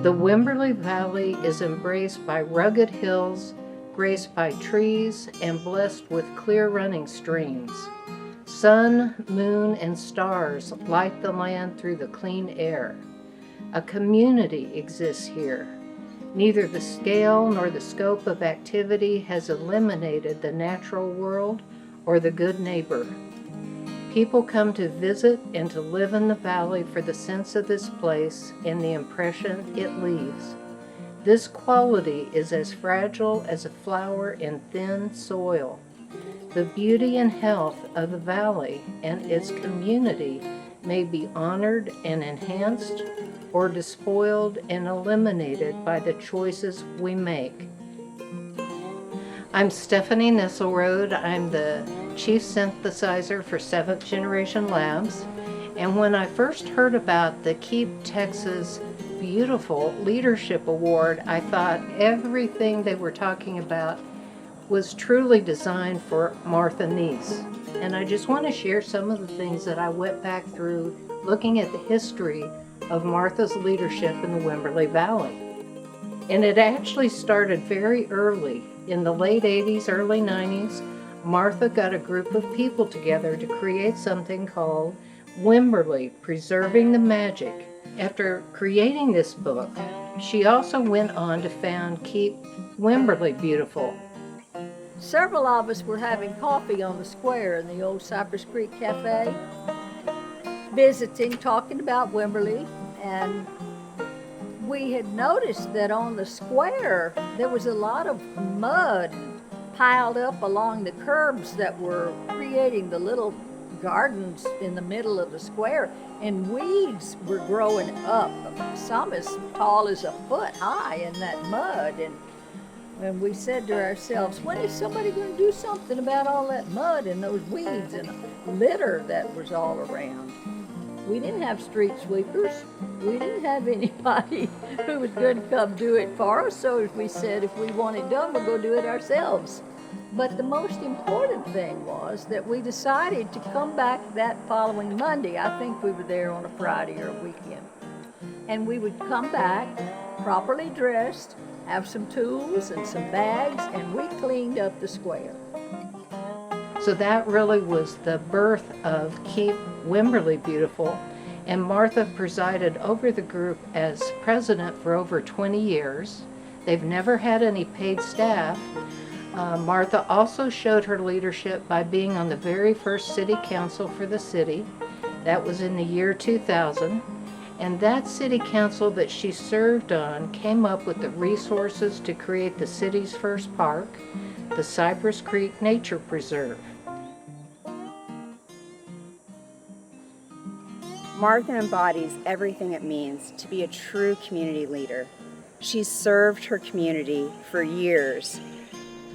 The WIMBERLEY Valley is embraced by rugged hills, graced by trees, and blessed with clear running streams. Sun, moon, and stars light the land through the clean air. A community exists here. Neither the scale nor the scope of activity has eliminated the natural world or the good neighbor. People come to visit and to live in the valley for the sense of this place and the impression it leaves. This quality is as fragile as a flower in thin soil. The beauty and health of the valley and its community may be honored and enhanced or despoiled and eliminated by the choices we make. I'm Stephanie Nestlerode. I'm the Chief Synthesizer for 7th Generation Labs. And when I first heard about the Keep Texas Beautiful Leadership Award, I thought everything they were talking about was truly designed for Martha Knies. And I just want to share some of the things that I went back through looking at the history of Martha's leadership in the WIMBERLEY Valley. And it actually started very early. In the late 80s, early 90s, Martha got a group of people together to create something called WIMBERLEY, Preserving the Magic. After creating this book, she also went on to found Keep WIMBERLEY Beautiful. Several of us were having coffee on the square in the old Cypress Creek Cafe, visiting, talking about WIMBERLEY, and we had noticed that on the square there was a lot of mud piled up along the curbs that were creating the little gardens in the middle of the square, and weeds were growing up, some as tall as a foot high in that mud. And we said to ourselves, when is somebody going to do something about all that mud and those weeds and litter that was all around? We didn't have street sweepers. We didn't have anybody who was going to come do it for us. So we said, if we want it done, we'll go do it ourselves. But the most important thing was that we decided to come back that following Monday. I think we were there on a Friday or a weekend. And we would come back properly dressed, have some tools and some bags, and we cleaned up the square. So that really was the birth of Keep WIMBERLEY Beautiful, and Martha presided over the group as president for over 20 years. They've never had any paid staff. Martha also showed her leadership by being on the very first city council for the city. That was in the year 2000. And that city council that she served on came up with the resources to create the city's first park, the Cypress Creek Nature Preserve. Martha embodies everything it means to be a true community leader. She's served her community for years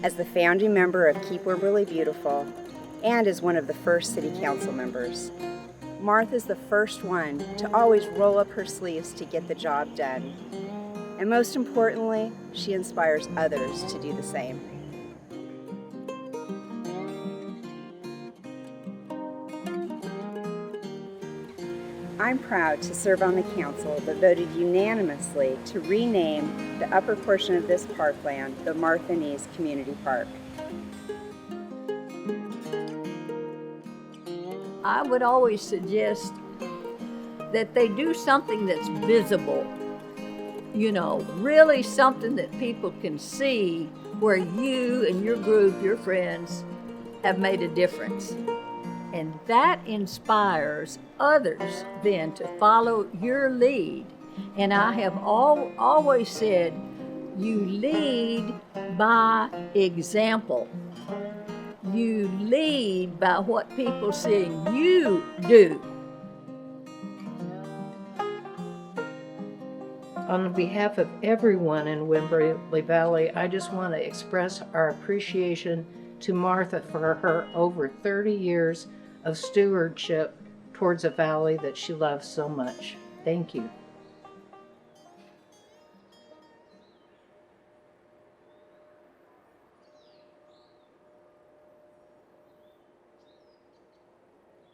as the founding member of Keep WIMBERLEY Beautiful and as one of the first city council members. Martha's the first one to always roll up her sleeves to get the job done. And most importantly, she inspires others to do the same. I'm proud to serve on the council that voted unanimously to rename the upper portion of this parkland the Martha Knies Community Park. I would always suggest that they do something that's visible, really something that people can see where you and your group, your friends, have made a difference. And that inspires others then to follow your lead. And I have always said, you lead by example. You lead by what people see you do. On behalf of everyone in WIMBERLEY Valley, I just want to express our appreciation to Martha for her over 30 years of stewardship towards a valley that she loves so much. Thank you.